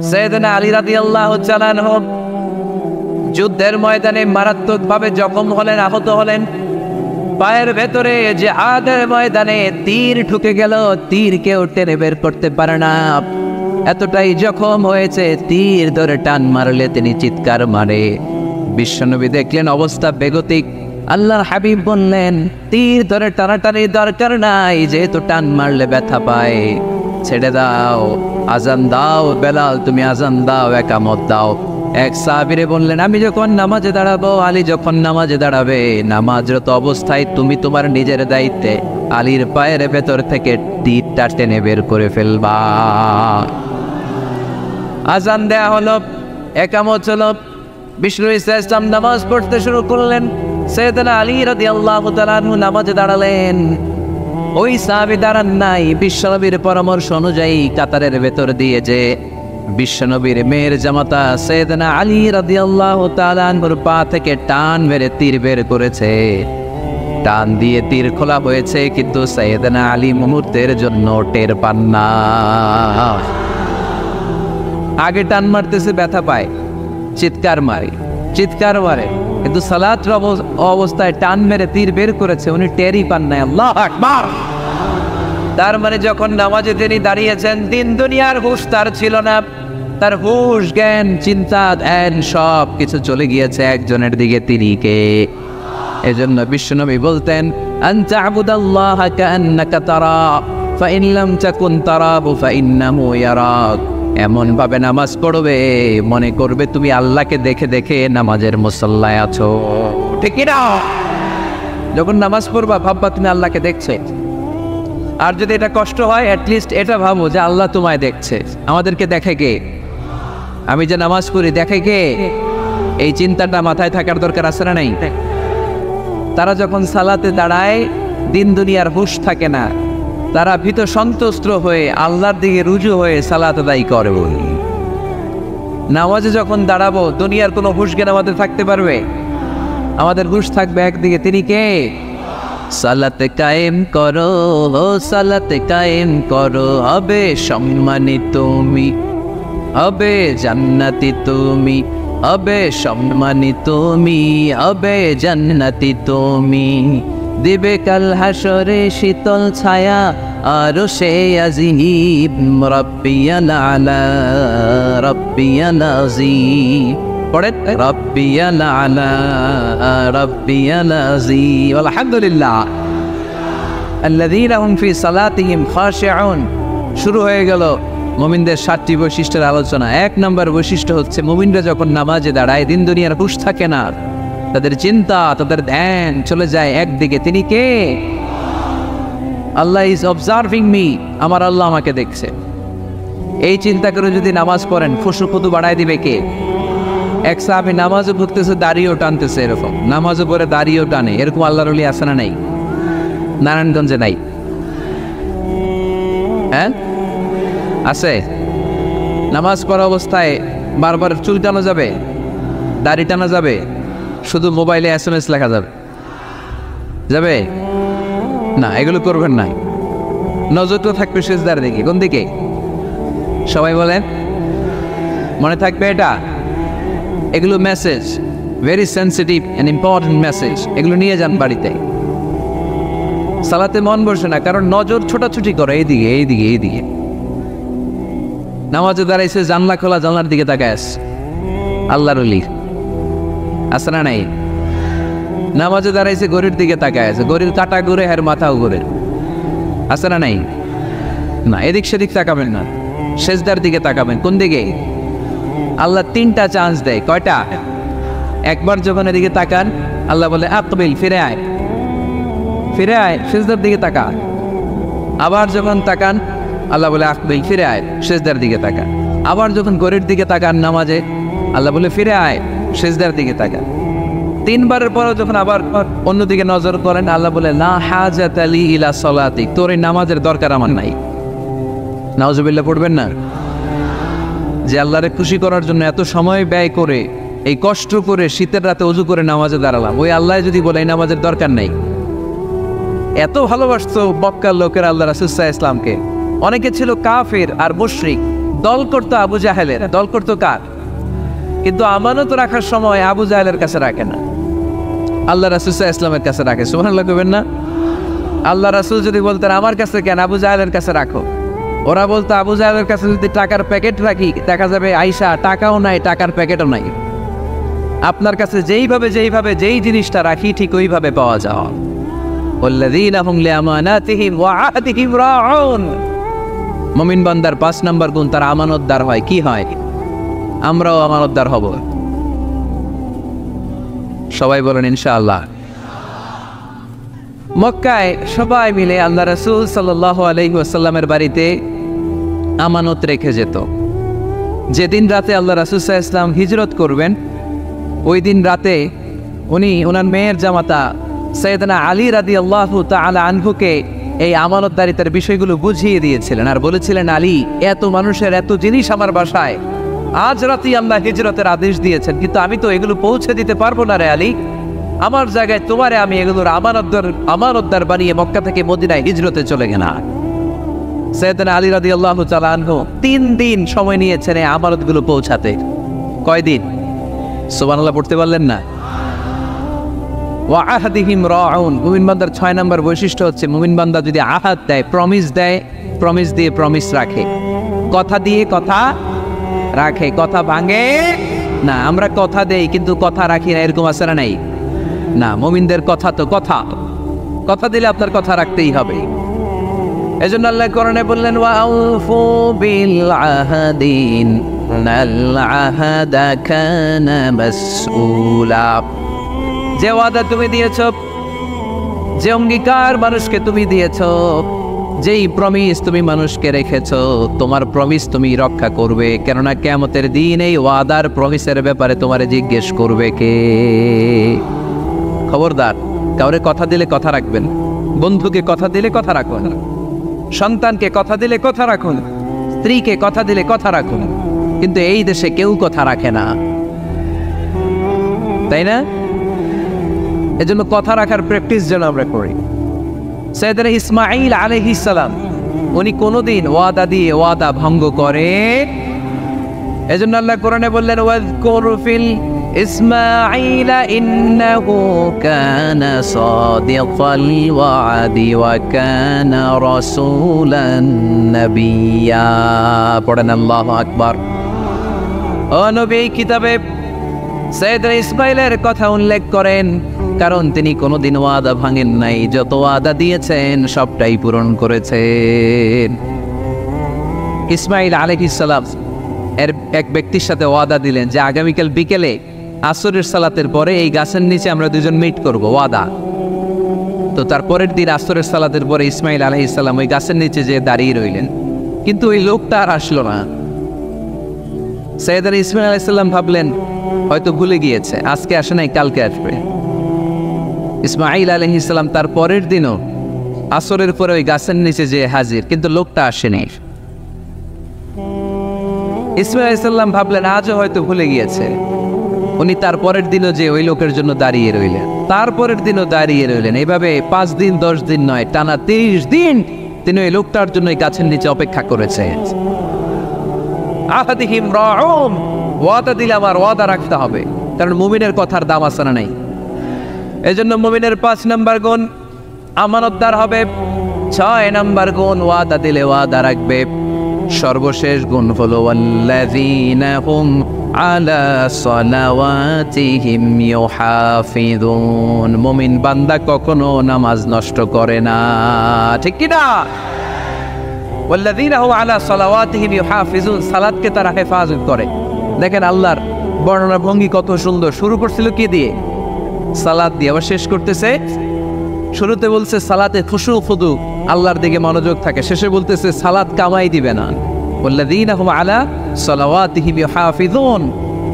সাইয়েদনা আলী রাদিয়াল্লাহু তাআলা আনহু যুদ্ধের ময়দানে মারাত্মকভাবে জখম হলেন, আহত হলেন। পায়ের ভেতরে জিহাদের ময়দানে তীর ঢুকে গেল, তীর কেউ টেনে বের করতে পারে না। এতটাই জখম হয়েছে, তীর ধরে টান মারলে তিনি চিৎকার মারে। বিশ্বনবী দেখলেন অবস্থা বেগতিক। আল্লাহর হাবিব বললেন, তীর ধরে টানাটানি দরকার নাই, যেহেতু টান মারলে ব্যথা পায়, ছেড়ে দাও, আজান দাও। বেলাল তুমি আজান দাও, একামত দাও। এক সাহাবীরে বললেন, আমি যখন নামাজে দাঁড়াবো, আলী যখন নামাজে দাঁড়াবে, নামাজরত অবস্থায় তুমি তোমার নিজের দায়িত্বে আলীর পায়ের ভেতর থেকে তীরটা টেনে বের করে ফেলবা। আজান দেয়া হলো, একামত হলো। বিষ্ণু ইসলাম নামাজ পড়তে শুরু করলেন। সাইয়েদনা আলী রাদিয়াল্লাহু তাআলা আনহু নামাজে দাঁড়ালেন। ওই সাহাবী দাঁড়ান নাই। বিশ্বনবীর পরামর্শ অনুযায়ী কাতারের ভেতর দিয়ে যে বিশ্বনবীর মেয়ের জামাতা সাইয়েদনা আলী রাদিয়াল্লাহু তাআলা আনহুর পা থেকে টান মেরে তীর বের করেছে। টান দিয়ে তীর খোলা হয়েছে, কিন্তু সাইয়েদনা আলী মুহূর্তের জন্য টের পান না। আগে টান মারতেছে, ব্যথা পায়, চিৎকার মারে, কিন্তু সালাতের অবস্থায় টান মেরে তীর বের করেছে, উনি টেরই পান নাই। আল্লাহু আকবার। তার মানে যখন নামাজে তিনি দাঁড়িয়েছেন, দিন দুনিয়ার হুঁশ তার ছিল না। তার হুঁশ, জ্ঞান, চিন্তা, ধ্যান সব কিছু চলে গিয়েছে একজনের দিকে, তিনি কে? এজন্য বিশ্বনবী বলতেন, আনতা আবুদাল্লাহা কাআন্নাকা তারা ফাইন লাম তাকুন তারাহু ফাইন্নাহু ইয়ারাক। এমন ভাবে নামাজ পড়বে, মনে করবে তুমি আল্লাহকে দেখে দেখে নামাজের মুসল্লায় আছো, ঠিক কি না? যখন নামাজ পড়বা ভাববা তুমি আল্লাহকে দেখছে। আর যদি এটা কষ্ট হয়, অ্যাটলিস্ট এটা ভাবো যে আল্লাহ তোমায় দেখছে। আমাদেরকে দেখে কে? আমি যে নামাজ পড়ি দেখে কে? এই চিন্তাটা মাথায় থাকার দরকার আছে না নাই? তারা যখন সালাতে দাঁড়ায়, দিন দুনিয়ার হুঁশ থাকে না, তারা ভীত সন্ত্রস্ত হয়ে আল্লাহর দিকে রুজু হয়ে সালাত আদায় করে। নামাজে যখন দাঁড়াবো, দুনিয়ার কোনো হুঁশ জ্ঞান আমাদের থাকতে পারবে? আমাদের হুঁশ থাকবে একদিকে, তিনি কে? সালাতে কায়েম করো, সালাতে কায়েম করো, হবে সম্মানিত তুমি, হবে জান্নাতি তুমি, হবে সম্মানিত তুমি, হবে জান্নাতি তুমি। দিবে কাল হাসরে শীতল ছায়া, আরশে আজিম, রাব্বিয়াল আলা, রাব্বিয়াল আযীম। পড়েন, রাব্বিয়াল আলা, রাব্বিয়াল আযীম। আলহামদুলিল্লাহ। আল্লাযীনা হুম ফি সালাতিহিম খাশিউন। শুরু হয়ে গেল মুমিনদের 7টি বৈশিষ্ট্যের আলোচনা। 1 নম্বর বৈশিষ্ট্য হচ্ছে, মুমিনরা যখন নামাজে দাঁড়ায়, দিন দুনিয়ার হুঁশ থাকে না, তাদের চিন্তা, তাদের ধ্যান চলে যায় একদিকে, তিনি কে? আল্লাহ ইজ অবজার্ভিং মি, আমার আল্লাহ আমাকে দেখছে। এই চিন্তা করে যদি নামাজ পড়েন, ফুসু ফুতু বাড়ায় দিবে কে? এক সাহাবী নামাজও পড়তেছে, দাড়িও টানতেছে, এরকম নামাজও পড়ে দাড়িও টানে, এরকম আল্লাহর ওলি আছে না নাই? নারায়ণগঞ্জে নাই? হ্যাঁ আছে। নামাজ পড়া অবস্থায় বারবার চুল টানা যাবে, দাড়ি টানা যাবে, শুধু মোবাইলে SMS লেখা যাবে? যাবে না, এগুলো করবেন না। নজরটা থাকবে সিজদার দিকে। কোন দিকে? সবাই বলেন, মনে থাকবে এটা। এগুলো message, very sensitive and important message. এগুলো নিয়ে যান বাড়িতে। সালাতে মন বসে না, কারণ নজর ছোটাছুটি করে এইদিকে এইদিকে এইদিকে। নামাজে দাঁড়াইছে, জানলা খোলা, জানলার দিকে তাকায় আছে। আল্লাহর ওলি আছে না নাই? নামাজে দাঁড়াইছে, ঘড়ির দিকে তাকায় আছে, ঘড়ির কাঁটা ঘুরে, আর মাথাও ঘুরে, আছে না নাই? না, এদিক সেদিক তাকাবেন না, সেজদার দিকে তাকাবেন। কোন দিকে? আল্লাহ 3টা চান্স দেয়। কয়টা? একবার যখন এদিকে তাকান, আল্লাহ বলে আকবিল, ফিরে আয়, ফিরে আয়, সেজদার দিকে তাকা। আবার যখন তাকান, আল্লাহ বলে আকবিল, ফিরে আয়, সেজদার দিকে তাকা। আবার যখন ঘড়ির দিকে তাকান নামাজে, আল্লাহ বলে ফিরে আয়, সেজদার দিকে তাকা। 3বারের পরে যখন আবার অন্যদিকে নজর করেন, আল্লাহ বলে লা হাজাতা লি ইলা সালাতিক, তোর এই নামাজের দরকার আমার নাই। নাউজুবিল্লাহ পড়বেন না? যে আল্লাহরে খুশি করার জন্য এত সময় ব্যয় করে, এই কষ্ট করে শীতের রাতে ওযু করে নামাজে দাঁড়ালাম, ওই আল্লাহ যদি বলে এই নামাজের দরকার নাই। এত ভালোবাসতো মক্কার লোকের আল্লাহ রাসূল সাল্লাল্লাহু আলাইহি ওয়াসাল্লামকে। অনেকে ছিল কাফির আর মুশরিক, দল করতো আবু জাহেলের, দল করতো কার? কিন্তু আমানত রাখার সময় আবু জাহেলের কাছে রাখে না, আল্লাহ রাসূল সাল্লাল্লাহু আলাইহি ওয়াসাল্লামের কাছে রাখে। সুবহানাল্লাহ কইবেন না? আল্লাহ রাসূল যদি বলতেন আমার কাছে কেন, আবু জাহেলের কাছে রাখো, ওরা বলতো আবু জাহেলের কাছে যদি টাকার প্যাকেট রাখি দেখা যাবে আয়েশা টাকাও নাই, টাকার প্যাকেটও নাই। আপনার কাছে যেইভাবে যেই জিনিসটা রাখি ঠিক ওইভাবে পাওয়া যাওয়া। ওয়াল্লাযীনা হুম লিআমানাতিহিম ওয়া আহদিহিম রাউন। মুমিন বান্দার 5 নাম্বার গুণ, তারা আমানতদার হয়। কি হয়? আমরাও আমানতদার হব। সবাই বলেন ইনশাআল্লাহ। মক্কায় সবাই মিলে আল্লাহ রাসূল সাল্লাল্লাহু আলাইহি ওয়াসাল্লামের বাড়িতে আমানত রেখে যেত। যেদিন রাতে আল্লাহ রাসূল সাল্লাল্লাহু আলাইহি ওয়াসাল্লাম হিজরত করবেন, ওই দিন রাতে উনি ওনার মেয়ের জামাতা সাইয়েদনা আলী রাদিয়াল্লাহু তাআলা আনহুকে এই আমানতদারিতার বিষয়গুলো বুঝিয়ে দিয়েছিলেন আর বলেছিলেন, আলী, এত মানুষের এত জিনিস আমার বাসায়, আজ রাতেই আল্লাহ হিজরতের আদেশ দিয়েছেন, কিন্তু আমি তো এগুলো পৌঁছে দিতে পারবো না রে আলী। আমার জায়গায় তোমারে আমি এগুলোর আমানতদার বানিয়ে মক্কা থেকে মদিনায় হিজরতে চলে গেলাম। সাইয়েদনা আলী রাদিয়াল্লাহু তাআলা আনহু 3 দিন সময় নিয়েছেন এই আমানতগুলো পৌঁছাতে। কয়দিন? সুবহানাল্লাহ পড়তে পারলেন না? ওয়া আহদিহিম রাউন। মুমিন বান্দার 6 নম্বর বৈশিষ্ট্য হচ্ছে মুমিন বান্দা যদি আহাদ দেয়, প্রমিস দেয়, প্রমিস দিয়ে প্রমিস রাখে, কথা দিয়ে কথা রাখে, কথা ভাঙে না। আমরা কথা দেই কিন্তু কথা রাখি না, এরকম আছে না? নাই না। মুমিনদের কথা তো কথা, কথা দিলে আপনার কথা রাখতেই হবে। এজন্য আল্লাহ কোরআনে বললেন, ওয়া আউফু বিল আহাদিন নাল আহাদা কানা মাসউলা। যে ওয়াদা তুমি দিয়েছো, যে অঙ্গীকার মানুষকে তুমি দিয়েছো, যেই প্রমিস তুমি মানুষকে রেখেছো, তোমার প্রমিস তুমি রক্ষা করবে। কেননা কিয়ামতের দিন এই ওয়াদার প্রমিসের ব্যাপারে তোমারে জিজ্ঞেস করবে কে। খবরদার, কাউরে কথা দিলে কথা রাখবেন। বন্ধুকে কথা দিলে কথা রাখুন, সন্তানকে কথা দিলে কথা রাখুন, স্ত্রীকে কথা দিলে কথা রাখুন। কিন্তু এই দেশে কেউ কথা রাখে না, তাই না? এজন্য কথা রাখার প্র্যাকটিস যেন আমরা করি। সাইয়েদনা ইসমাঈল আলাইহিস সালাম উনি কোনোদিন ওয়াদা দিয়ে ওয়াদা ভঙ্গ করে? এজন্য আল্লাহ কোরআনে বললেন, ওয়াযকুর ফিল ইসমাঈলা ইন্নাহু কানা সাদিকাল ওয়াদি ওয়া কানা রাসূলান নাবিয়্যা। পড়েন আল্লাহু আকবার। ও নবী, কিতাবে সাইয়েদনা ইসমাঈলের কথা উল্লেখ করেন, কারণ তিনি কোনোদিন ওয়াদা ভাঙেন নাই, যত ওয়াদা দিয়েছেন সবটাই পূরণ করেছেন। ইসমাঈল আলাইহিস সালাম এক ব্যক্তির সাথে ওয়াদা দিলেন যে আগামীকাল বিকেলে আসরের সালাতের পরে এই গাছের নিচে আমরা দুজন মিট করব, ওয়াদা। তো তার পরের দিন আসরের সালাতের পরে ইসমাঈল আলাইহিস সালাম ওই গাছের নিচে যে দাঁড়িয়ে রইলেন, কিন্তু ওই লোকটা আর আসলো না। সাইয়েদনা ইসমাঈল আলাইহিস সালাম ভাবলেন হয়তো ভুলে গিয়েছে, আজকে আসে নাই, কালকে আসবে। ইসমাঈল আলাইহিস সালাম তার পরের দিনও আসরের পরে ওই গাছের নিচে যে হাজির, কিন্তু লোকটা আসেনি। ইসমাঈল আলাইহিস সালাম ভাবলেন আজও হয়তো ভুলে গিয়েছে। উনি তার পরের দিনও যে ওই লোকের জন্য দাঁড়িয়ে রইলেন, তারপরের দিনও দাঁড়িয়ে রইলেন। এইভাবে 5 দিন 10 দিন নয়, টানা 30 দিন তিনি ওই লোকটার জন্য এই গাছের নিচে অপেক্ষা করেছেন। আহাদিহিম রাউন। ওয়াদা দিলে আমার ওয়াদা রাখতে হবে, কারণ মুমিনের কথার দাম আছে না নাই। এজন্য মুমিনের 5 নাম্বার গুণ আমানতদার হবে। 6 নাম্বার গুণ ওয়াদা দিলে ওয়াদা রাখবে। সর্বশেষ গুণ হলো ওয়াল্লাযীনা হুম আলা সালাওয়াতিহিম ইউহাফিযুন। মুমিন বান্দা কখনো নামাজ নষ্ট করে না, ঠিক কি না? ওয়াল্লাযীনা হুম আলা সালাওয়াতিহিম ইউহাফিযুন, সালাতকে তারা হেফাজত করে। দেখেন আল্লাহর বর্ণনা ভঙ্গি কত সুন্দর। শুরু করছিল কি দিয়ে? সালাত দিয়ে, আবার শেষ করতেছে। শুরুতে বলছে সালাতে খুশু খুদু, আল্লাহর দিকে মনোযোগ থাকে। শেষে বলতেছে সালাত কামাই দিবে না। ওয়াল্লাযীনা হুম আলা সালাওয়াতিহিম ইউহাফিযুন।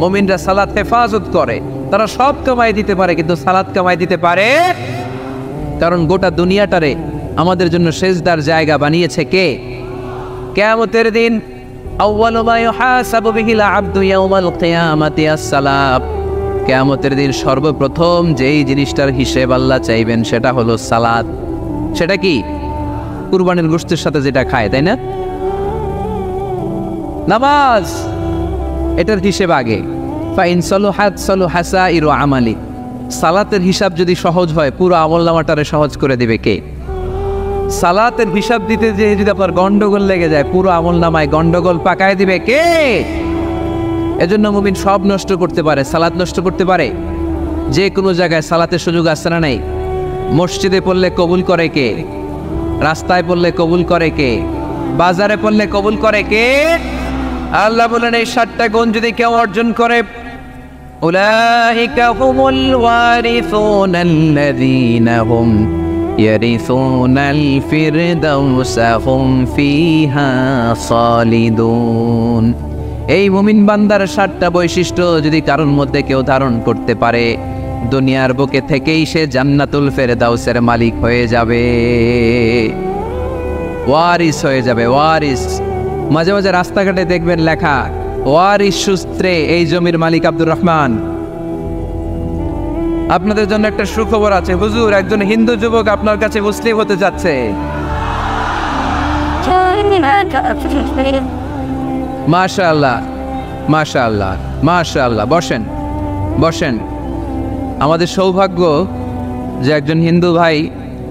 মুমিনরা সালাত হেফাজত করে। তারা সব কামাই দিতে পারে, কিন্তু সালাত কামাই দিতে পারে, কারণ গোটা দুনিয়াটারে আমাদের জন্য সেজদার জায়গা বানিয়েছে কে? কিয়ামতের দিন আউয়ালু মা ইউহাসাবু বিহিল আবদু ইয়াউমাল কিয়ামাতি আস-সালাত। কিয়ামতের দিন সর্বপ্রথম যেই জিনিসটার হিসেব আল্লাহ চাইবেন সেটা হলো সালাত। সেটা কি? কুরবানির গোশতের সাথে যেটা খায়, তাই না? নামাজ এটার হিসেব আগে। ফাইন সলুহাত সলুহা সাইরু আমালি, সালাতের হিসাব যদি সহজ হয় পুরো আমলনামাটারে সহজ করে দিবে কে? সালাতের হিসাব দিতে যে যদি আপনার গন্ডগোল লেগে যায় পুরো আমলনামায় গন্ডগোল পাকায় দিবে কে? এজন্য মুমিন সব নষ্ট করতে পারে, সালাত নষ্ট করতে পারে। যে কোনো জায়গায় সালাতের সুযোগ আছে না নাই? মসজিদে পড়লে কবুল করে কে? রাস্তায় পড়লে কবুল করে কে? বাজারে পড়লে কবুল করে কে? আল্লাহ বলেন এই 7টা গুণ যদি কেউ অর্জন করে, উলাইকা হুমুল ওয়ারিসুনাল্লাযীনা হুম ইয়ারিসুনাল ফিরদাউসা হুম ফিহা খালিদুন। এই মুমিন বান্দার 7টা বৈশিষ্ট্য যদি কারোর মধ্যে কেউ ধারণ করতে পারে, দুনিয়ার বুকে থেকেই সে জান্নাতুল ফেরদাউসের মালিক হয়ে যাবে, ওয়ারিস হয়ে যাবে। ওয়ারিস, মাঝে মাঝে রাস্তাঘাটে দেখবেন লেখা ওয়ারিস সূত্রে এই জমির মালিক আব্দুর রহমান। আপনাদের জন্য একটা সুখবর আছে, হুজুর একজন হিন্দু যুবক আপনার কাছে মুসলিম হতে যাচ্ছে। মাশাআল্লাহ মাশাআল্লাহ মাশাআল্লাহ। বসেন বসেন। আমাদের সৌভাগ্য যে একজন হিন্দু ভাই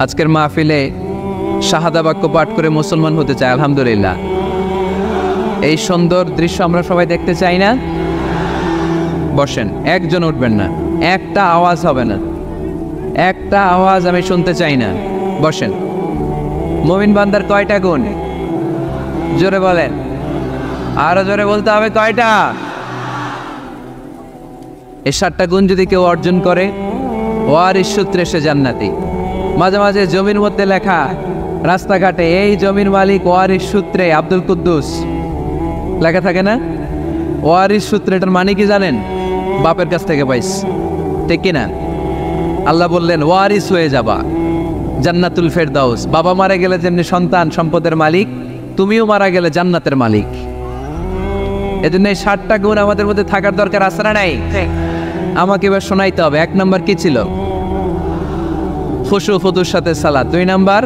আজকের মাহফিলে শাহাদা বাক্য পাঠ করে মুসলমান হতে চায়, আলহামদুলিল্লাহ। এই সুন্দর দৃশ্য আমরা সবাই দেখতে চাই না? বসেন, একজন উঠবেন না, একটা আওয়াজ হবে না, একটা আওয়াজ আমি শুনতে চাই না। বসেন। মুমিন বান্দার কয়টা গুণ? জোরে বলেন, আরো জোরে বলতে হবে, কয়টা? এই 7টা গুণ যদি কেউ অর্জন করে ওয়ারিস সূত্রে সে জান্নাতি। মাঝে মাঝে জমির মধ্যে লেখা রাস্তাঘাটে এই জমির মালিক ওয়ারিস সূত্রে আব্দুল কুদ্দুস লেখা থাকে না? ওয়ারিস সূত্রে এটার মানে কি জানেন? বাপের কাছ থেকে পাইস, ঠিক কিনা? আল্লাহ বললেন ওয়ারিস হয়ে যাবা জান্নাতুল ফেরদাউস। বাবা মারা গেলে যেমনি সন্তান সম্পদের মালিক, তুমিও মারা গেলে জান্নাতের মালিক। এজন্য এই 7টা গুণ আমাদের মধ্যে থাকার দরকার আছে না নাই? আমাকে এবার শোনাইতে হবে। 1 নাম্বার কি ছিল? খুশু ফুতুর সাথে সালাত। 2 নাম্বার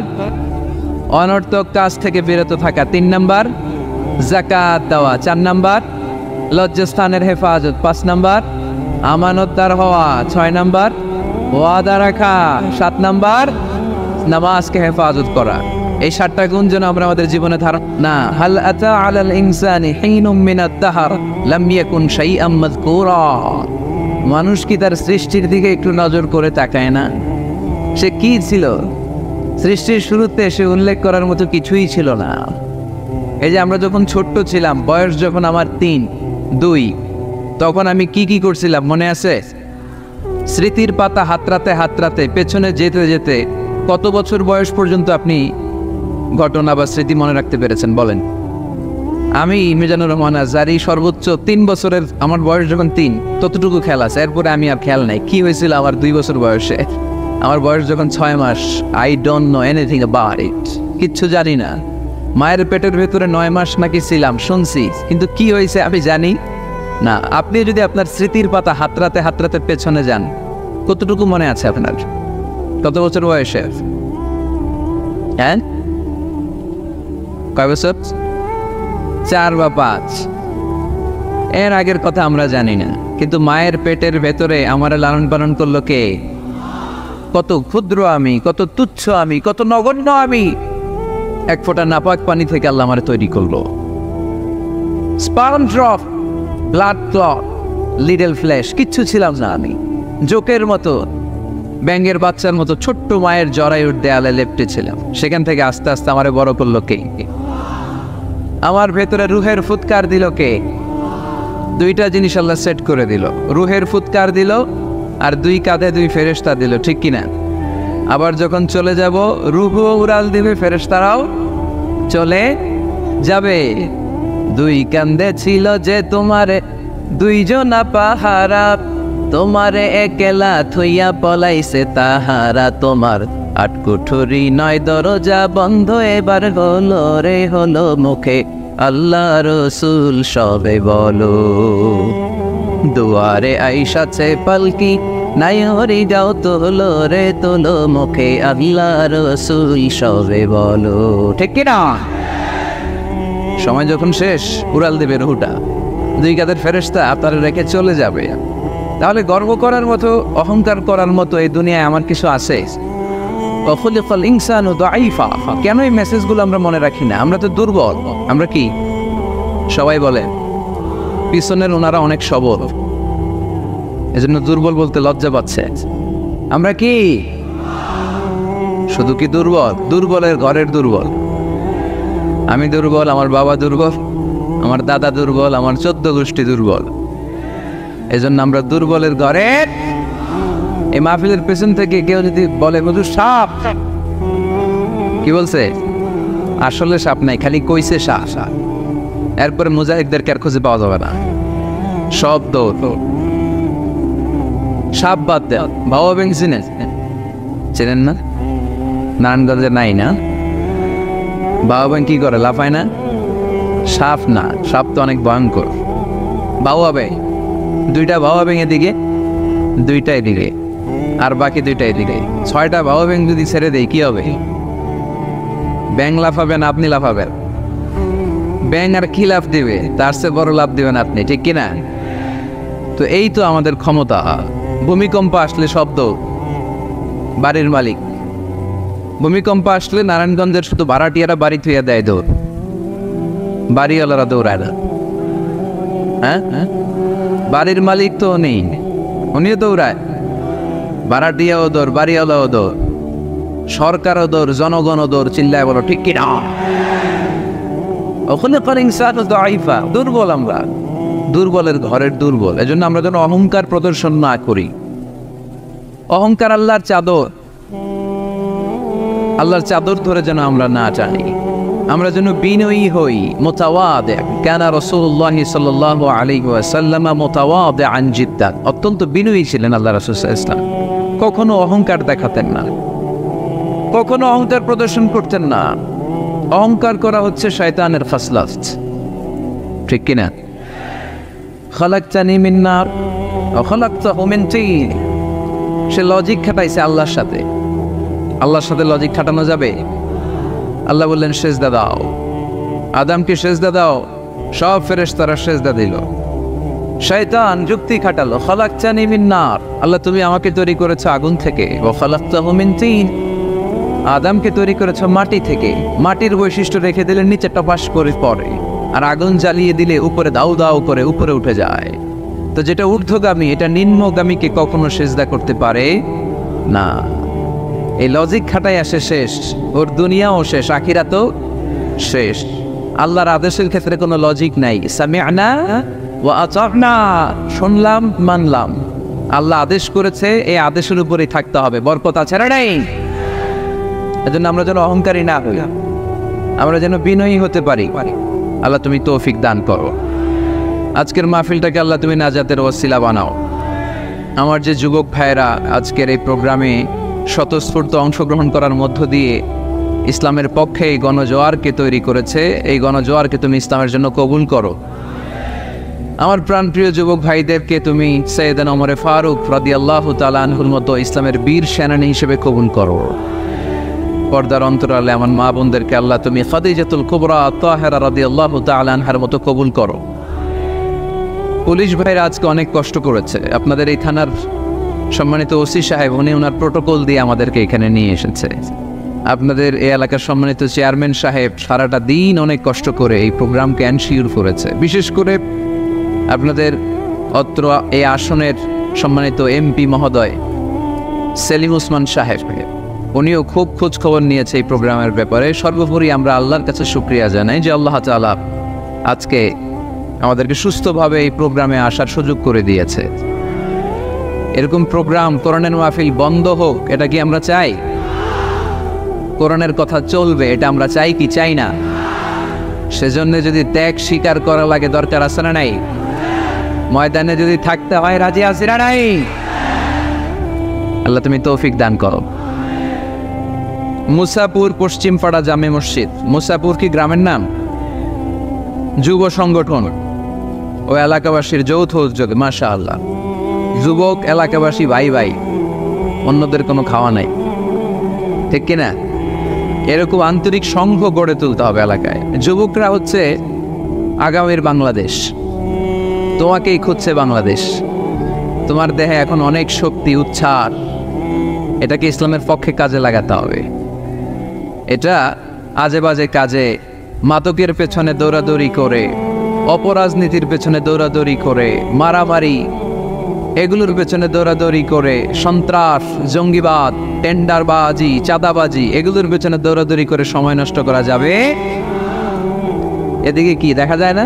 অনর্থক কাজ থেকে বিরত থাকা। 3 নাম্বার যাকাত দেওয়া। 4 নাম্বার লজ্জাস্থানের হেফাজত। 5 নাম্বার আমানতদার হওয়া। 6 নাম্বার ওয়াদা রাখা। 7 নাম্বার নামাজকে হেফাজত করা। এই 7টা গুণ যেন আমরা আমাদের জীবনে ধারণ না। হাল আতা আলাল ইনসানি হিনুম মিনাদ দাহর লাম ইয়াকুন শাইআম মাযকুরা। মানুষ কি তার সৃষ্টির দিকে একটু নজর করে তাকায় না? সে কি ছিল? সৃষ্টির শুরুতে সে উল্লেখ করার মতো কিছুই ছিল না। এই যে আমরা যখন ছোট্ট ছিলাম, বয়স যখন আমার 3, 2, তখন আমি কি কি করছিলাম মনে আছে? স্মৃতির পাতা হাতড়াতে হাতড়াতে পেছনে যেতে যেতে কত বছর বয়স পর্যন্ত আপনি ঘটনা বা স্মৃতি মনে রাখতে পেরেছেন বলেন? আমি মিজানুর রহমান আজহারি সর্বোচ্চ 3 বছরের, আমার বয়স যখন 3 ততটুকু খেয়াল আছে। এরপরে আমি আর খেয়াল নাই কি হয়েছিল আমার 2 বছর বয়সে। আমার বয়স যখন 6 মাস, I don't know anything about it, কিচ্ছু জানি না। মায়ের পেটের ভেতরে 9 মাস নাকি ছিলাম শুনছি, কিন্তু কি হয়েছে আমি জানি না। আপনি যদি আপনার স্মৃতির পাতা হাতড়াতে হাতড়াতে পেছনে যান, কতটুকু মনে আছে আপনার? কত বছর বয়সে? হ্যাঁ, কয় বছর? 4 বা 5। এর আগের কথা আমরা জানি না, কিন্তু মায়ের পেটের ভেতরে আমার লালন পালন করলো কে? কত ক্ষুদ্র আমি, কত তুচ্ছ আমি, কত নগণ্য আমি। 1 ফোঁটা নাপাক পানি থেকে আল্লাহ আমারে তৈরি করলো। Sperm drop, blood clot, little flesh, কিচ্ছু ছিলাম না আমি। জোকের মতো, ব্যাঙের বাচ্চার মতো ছোট্ট মায়ের জরায়ুর দেয়ালে লেপটে ছিলাম। সেখান থেকে আস্তে আস্তে আমারে বড় করলো কে? আমার ভেতরে রুহের ফুৎকার দিল কে? 2টা জিনিস আল্লাহ সেট করে দিল। রুহের ফুৎকার দিল আর 2 কাঁধে 2 ফেরেশতা দিল, ঠিক কিনা? আবার যখন চলে যাব রুহও উড়াল দিবে, ফেরেশতারাও চলে যাবে। 2 কাঁধে ছিল যে তোমারে 2 জনা পাহারা, তোমারে একলা থইয়া পলাইছে তাহারা। তোমার 8 কুঠুরি 9 দরজা বন্ধ, এবার হলো রে হলো মুখে আল্লাহ রসুল সবে বলো। দুয়ারে আইসাছে পালকি, নাই হরি যাও তোলো রে তোলো মুখে আল্লাহ রসুল সবে বলো, ঠিক কিনা? সময় যখন শেষ উড়াল দেবে রুহুটা, দুই কাঁধের ফেরেশতা আপনারা রেখে চলে যাবে। তাহলে গর্ব করার মতো, অহংকার করার মতো এই দুনিয়ায় আমার কিছু আছে? ওয়াখুলিকাল ইনসানু দাঈফা। কেন এই মেসেজগুলো আমরা মনে রাখি না? আমরা তো দুর্বল। আমরা কি সবাই বলে পিছনের ওনারা অনেক সবল, এজন্য দুর্বল বলতে লজ্জা পাচ্ছে। আমরা কি শুধু কি দুর্বল? দুর্বলের ঘরের দুর্বল। আমি দুর্বল, আমার বাবা দুর্বল, আমার দাদা দুর্বল, আমার 14 গোষ্ঠী দুর্বল। এজন্য আমরা দুর্বলের ঘরের। এই মাহফিলের পেছন থেকে কেউ যদি বলে হুজুর সাপ, কি বলছে? আসলে সাপ নাই, খালি কইছে সাপ। এরপরে মুজাহিদদেরকে আর খুঁজে পাওয়া যাবে না, সব দৌড়। সাপ বাদ দেন, বাবা ব্যাংক চেনেন না? নারায়ণগঞ্জে নাই না? বাবা ব্যাংক কি করে, লাফায় না? সাপ না, সাপ তো অনেক ভয়ঙ্কর। বাবা ব্যাংক, দুইটা বাবা ব্যাংক এদিকে, দুইটা এদিকে, আর বাকি দুইটা এদিকে। 6টা বাবা ব্যাংক যদি ছেড়ে দেয় কি হবে? ব্যাংক লাফাবেন, আপনি লাফাবেন। ব্যাংক আর কি লাফ দিবে? তার চেয়ে বড় লাফ দিবেন আপনি, ঠিক কিনা? তো এই তো আমাদের ক্ষমতা। ভূমিকম্প আসলে শব্দ, বাড়ির মালিক। ভূমিকম্প আসলে নারায়ণগঞ্জের শুধু ভাড়াটিয়ারা বাড়ি থুইয়া দেয় দৌড়, বাড়িওয়ালারা দৌড়ায় না। হ্যাঁ, বাড়ির মালিক তো নেই, উনিও দৌড়ায়। ভাড়াটিয়াও দৌড়, বাড়িওয়ালাও দৌড়, সরকারও দৌড়, জনগণও দৌড়। চিল্লায় বলো ঠিক কিনা? ওখানে দুর্বল আমরা, দুর্বলের ঘরের দুর্বল। এজন্য আমরা যেন অহংকার প্রদর্শন না করি। অহংকার আল্লাহর চাদর, আল্লাহর চাদর ধরে যেন আমরা না টানি। আমরা যেন বিনয়ী হই, মুতাওয়াদি। কানা রাসূলুল্লাহ সাল্লাল্লাহু আলাইহি ওয়াসাল্লাম মুতাওয়াদিআন জিদ্দান। অত্যন্ত বিনয়ী ছিলেন আল্লাহ রাসূল সাল্লাল্লাহু আলাইহি ওয়াসাল্লাম। কখনো অহংকার দেখাতেন না, কখনো অহংকার প্রদর্শন করতেন না। অহংকার করা হচ্ছে শয়তানের খাসলাত, ঠিক কিনা? খালাকতানি মিন নার ওয়া খালাকতাহু মিন তিন। সে লজিক খাটাইছে আল্লাহর সাথে। আল্লাহর সাথে লজিক খাটানো যাবে? আল্লাহ বললেন সেজদা দাও, আদমকে সেজদা দাও। সব ফেরেশতারা সেজদা দিল। শয়তান যুক্তি খাটালো, খালাকতানি মিন নার, আল্লাহ তুমি আমাকে তৈরি করেছো আগুন থেকে, ওয়া খালাকতাহু মিন তিন, আদমকে তৈরি করেছো মাটি থেকে। মাটির বৈশিষ্ট্য রেখে দিলে নিচে টপাস করে পড়ে, আর আগুন জ্বালিয়ে দিলে উপরে দাউ দাউ করে উপরে উঠে যায়। তো যেটা ঊর্ধ্বগামী এটা নিম্নগামীকে কখনো সেজদা করতে পারে না। এই লজিক খাটাই আসে শেষ, ওর দুনিয়াও শেষ, আখিরাতও শেষ। আল্লাহর আদেশের ক্ষেত্রে কোনো লজিক নাই। সামি'না ওয়া আতা'না, শুনলাম মানলাম। আল্লাহ আদেশ করেছে, এই আদেশের উপরেই থাকতে হবে, বরকত আছে না নাই? এজন্য আমরা যেন অহংকারী না হই, আমরা যেন বিনয়ী হতে পারি। আল্লাহ তুমি তৌফিক দান করো। আজকের মাহফিলটাকে আল্লাহ তুমি নাজাতের ওসিলা বানাও। আমার যে যুবক ভাইয়েরা আজকের এই প্রোগ্রামে স্বতঃস্ফূর্ত অংশগ্রহণ করার মধ্য দিয়ে ইসলামের পক্ষে এই গণজোয়ারকে তৈরি করেছে, এই গণজোয়ারকে তুমি ইসলামের জন্য কবুল করো। আমার প্রাণপ্রিয় যুবক ভাইদেরকে তুমি সৈয়দনা ওমর ফারুক রাদিয়াল্লাহু তাআলা আনহুর মতো ইসলামের বীর সেনানী হিসেবে কবুল করো। পর্দার অন্তরালে আমার মা বোনদেরকে আল্লাহ তুমি খাদিজাতুল কুবরা তাহেরা রাদিয়াল্লাহু তাআলা আনহার মতো কবুল করো। পুলিশ ভাইরা আজকে অনেক কষ্ট করেছে। আপনাদের এই থানার সম্মানিত ওসি সাহেব, উনি ওনার প্রোটোকল দিয়ে আমাদেরকে এখানে নিয়ে এসেছে। আপনাদের এই এলাকার সম্মানিত চেয়ারম্যান সাহেব সারাটা দিন অনেক কষ্ট করে এই প্রোগ্রামকে এনশিওর করেছে। বিশেষ করে আপনাদের অত্র এই আসনের সম্মানিত এমপি মহোদয় সেলিম ওসমান সাহেব, উনিও খুব খোঁজ খবর নিয়েছে এই প্রোগ্রামের ব্যাপারে। সর্বোপরি আমরা আল্লাহর কাছে শুকরিয়া জানাই যে আল্লাহ তাআলা আজকে আমাদেরকে সুস্থভাবে এই প্রোগ্রামে আসার সুযোগ করে দিয়েছে। এরকম প্রোগ্রাম, কোরআনের মাহফিল বন্ধ হোক, এটা কি আমরা চাই? কোরআনের কথা চলবে, এটা আমরা চাই কি চাই না? সেজন্য যদি ত্যাগ স্বীকার করা লাগে, দরকার আছে না নাই? ময়দানে যদি থাকতে হয়, রাজি আছি না নাই? আল্লাহ তুমি তৌফিক দান করো। মুসাপুর পশ্চিমপাড়া জামে মসজিদ, মুসাপুর কি গ্রামের নাম? যুব সংগঠন ও এলাকাবাসীর যৌথ উদ্যোগে, মাশাআল্লাহ, যুবক এলাকাবাসী ভাই ভাই, অন্যদের কোনো খাওয়া নাই, ঠিক কিনা? এরকম আন্তরিক সংঘ গড়ে তুলতে হবে এলাকায়। যুবকরা হচ্ছে আগামীর বাংলাদেশ, তোমাকেই খুঁজছে বাংলাদেশ। তোমার দেহে এখন অনেক শক্তি, উচ্ছ্বাস, এটাকে ইসলামের পক্ষে কাজে লাগাতে হবে। এটা আজে বাজে কাজে, মাদকের পেছনে দৌড়াদৌড়ি করে, অপরাজনীতির পেছনে দৌড়াদৌড়ি করে, মারামারি এগুলোর পেছনে দৌড়াদৌড়ি করে, সন্ত্রাস, জঙ্গিবাদ, টেন্ডারবাজি, চাঁদাবাজি এগুলোর পেছনে দৌড়াদৌড়ি করে সময় নষ্ট করা যাবে? এদিকে কি দেখা যায় না?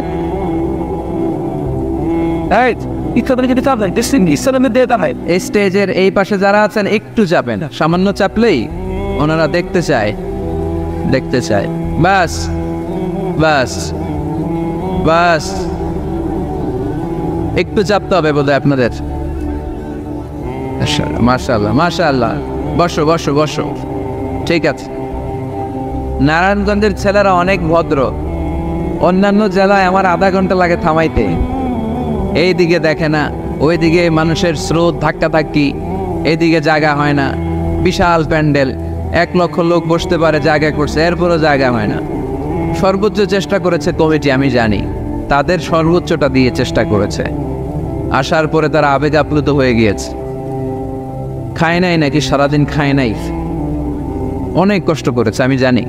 এই স্টেজের এই পাশে যারা আছেন একটু যাবেন, সামান্য চাপলেই ওনারা দেখতে চায়। বাস বাস বাস, একটু চাপতে হবে বোধহয় আপনাদের। মাশাআল্লাহ মাশাআল্লাহ, বসো বসো বসো, ঠিক আছে। নারায়ণগঞ্জের ছেলেরা অনেক ভদ্র, অন্যান্য জেলায় আমার আধা ঘন্টা লাগে থামাইতে। এইদিকে দেখে না, ওইদিকে মানুষের স্রোত, ধাক্কাধাক্কি, এইদিকে জায়গা হয় না। বিশাল প্যান্ডেল, 1 লক্ষ লোক বসতে পারে, জায়গা করছে, এরপরও জায়গা হয় না। সর্বোচ্চ চেষ্টা করেছে কমিটি, আমি জানি তাদের সর্বোচ্চটা দিয়ে চেষ্টা করেছে। আসার পরে তারা আবেগ আপ্লুত হয়ে গিয়েছে। খায় নাই নাকি, সারাদিন খায় নাই, অনেক কষ্ট করেছে আমি জানি।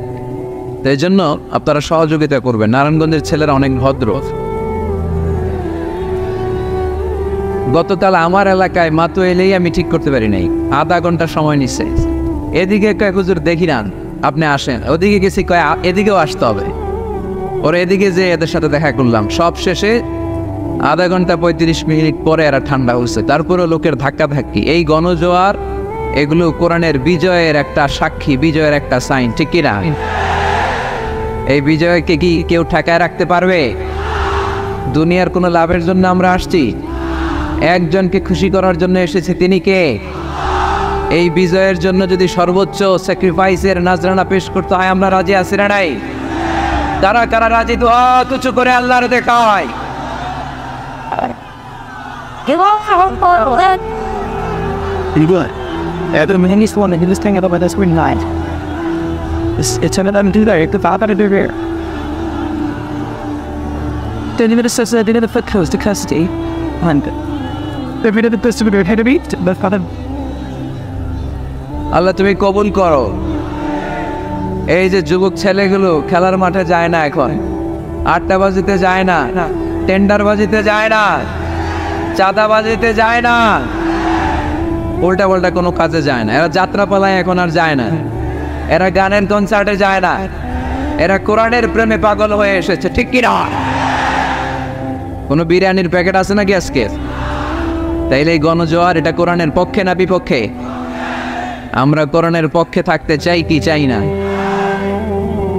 তো এই জন্য আপনারা সহযোগিতা করবেন। নারায়ণগঞ্জের ছেলেরা অনেক ভদ্র। গতকাল আমার এলাকায় মাতো এলেই আমি ঠিক করতে পারি নাই, আধা ঘন্টা সময় নিচ্ছে। এদিকে কয়েক হুজুর দেখি না, আপনি আসেন। ওদিকে গেছি, কয় এদিকেও আসতে হবে। ওরা এদিকে যে এদের সাথে দেখা করলাম, সব শেষে আধা ঘন্টা 35 মিনিট পরে এরা ঠান্ডা হচ্ছে। তারপরেও লোকের ধাক্কা ধাক্কি। এই গণজোয়ার এগুলো কোরআনের বিজয়ের একটা সাক্ষী, বিজয়ের একটা সাইন, ঠিক কিনা? এই বিজয়কে কি কেউ ঠেকায় রাখতে পারবে? দুনিয়ার কোনো লাভের জন্য আমরা আসছি? একজনকে খুশি করার জন্য এসেছে, তিনি কে? এই বিজয়ের জন্য যদি সর্বোচ্চ স্যাক্রিফাইসের নাজরানা পেশ করতে হয়, আমরা রাজি আছি না নাই? কারা কারা রাজি? তো কিছু করে আল্লাহর দেখায়। আল্লাহ তুমি কবুল করো। এই যে যুবক ছেলেগুলো খেলার মাঠে যায় না, এখন আড্ডাবাজিতে যায় না, টেন্ডারবাজিতে যায় না, চাঁদাবাজিতে যায় না, উল্টা পাল্টা কোনো কাজে যায় না। এরা যাত্রাপালায় এখন আর যায় না, এরা গানের কনসার্টে যায় না, এরা কোরআনের প্রেমে পাগল হয়ে এসেছে, ঠিক কিনা? কোনো বিরিয়ানির প্যাকেট আছে নাকি আজকে? তাইলে এই গণজোয়ার, এটা কোরআনের পক্ষে না বিপক্ষে? আমরা কোরআনের পক্ষে থাকতে চাই কি চাই না?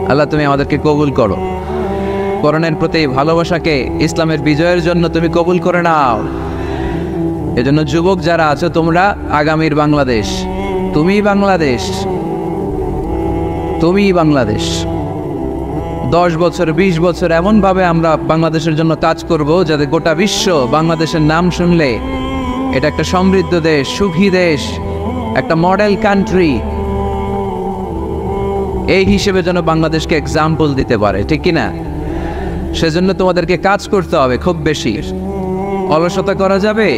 আল্লাহ তুমি আমাদেরকে কবুল করো। কোরআনের প্রতি ভালোবাসাকে ইসলামের বিজয়ের জন্য তুমি কবুল করে নাও। এজন্য যুবক যারা আছো, তোমরা আগামীর বাংলাদেশ, তুমি বাংলাদেশ, তুমি বাংলাদেশ। 10 বছর 20 বছর এমনভাবে আমরা বাংলাদেশের জন্য কাজ করব যাতে গোটা বিশ্ব বাংলাদেশের নাম শুনলে এটা একটা সমৃদ্ধ দেশ, সুখী দেশ, একটা মডেল কান্ট্রি, এই হিসেবে যেন বাংলাদেশকে এক্সাম্পল দিতে পারে, ঠিক কিনা? সেজন্য তোমাদেরকে কাজ করতে হবে খুব বেশি। অলসতা করা যাবে?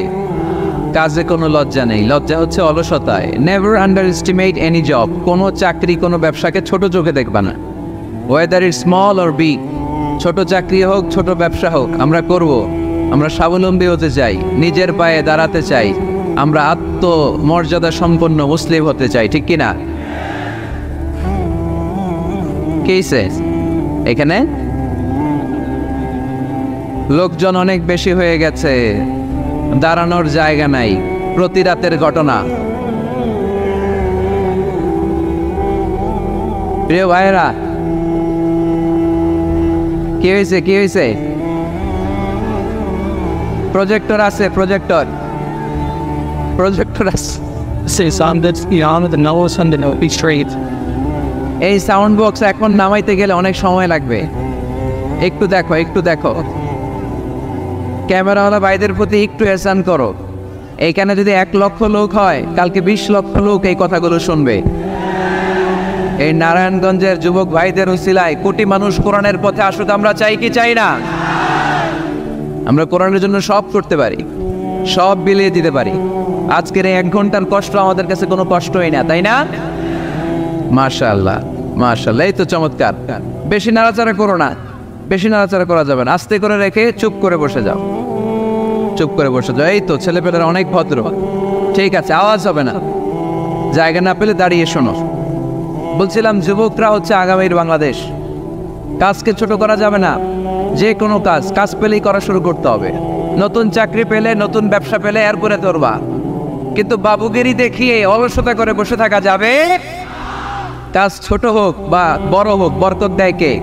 কাজে কোনো লজ্জা নেই, লজ্জা হচ্ছে অলসতায়। Never underestimate any job. কোনো চাকরি, কোনো ব্যবসাকে ছোট চোখে দেখবা না, whether it small or big. ছোট চাকরি হোক, ছোট ব্যবসা হোক, আমরা করব। আমরা স্বাবলম্বী হতে চাই, নিজের পায়ে দাঁড়াতে চাই, আমরা আত্মমর্যাদা সম্পন্ন মুসলিম হতে চাই, ঠিক কিনা? কেসে এখানে লোকজন অনেক বেশি হয়ে গেছে, দাঁড়ানোর জায়গা নাই। প্রতি রাতের ঘটনা। প্রিয় ভাইয়েরা, কি হয়েছে? কি হয়েছে? প্রজেক্টর আছে, প্রজেক্টর আছে। এই সাউন্ড বক্স এখন নামাইতে গেলে অনেক সময় লাগবে। একটু দেখো, একটু দেখো। ক্যামেরাওয়ালা ভাইদের প্রতি একটু এহসান করো। এইখানে যদি 1 লক্ষ লোক হয়, কালকে 20 লক্ষ লোক এই কথাগুলো শুনবে। এই নারায়ণগঞ্জের যুবক ভাইদের উসিলায় কোটি মানুষ কোরআনের পথে আসুক, আমরা চাই কি চাই না? আমরা কোরআনের জন্য সব করতে পারি, সব বিলিয়ে দিতে পারি। আজকের এই 1 ঘন্টার কষ্ট আমাদের কাছে কোনো কষ্টই না, তাই না? মাশাআল্লাহ মাশাআল্লাহ, এই তো চমৎকার। বেশি নাড়াচাড়া করো না, বেশি নাড়াচাড়া করা যাবে না, আস্তে করে রেখে চুপ করে বসে যাও, চুপ করে বসে যাও। এই তো ছেলেপেলেরা অনেক ভদ্র, ঠিক আছে, আওয়াজ হবে না। জায়গা না পেলে দাঁড়িয়ে শোনো। বলছিলাম যুবকরা হচ্ছে আগামীর বাংলাদেশ। কাজকে ছোট করা যাবে না, যে কোনো কাজ পেলেই করা শুরু করতে হবে। নতুন চাকরি পেলে, নতুন ব্যবসা পেলে এরপরে ধরবা, কিন্তু বাবুগিরি দেখিয়ে অলসতা করে বসে থাকা যাবে। কাজ ছোট হোক বা বড় হোক, বরকত দেয় কে?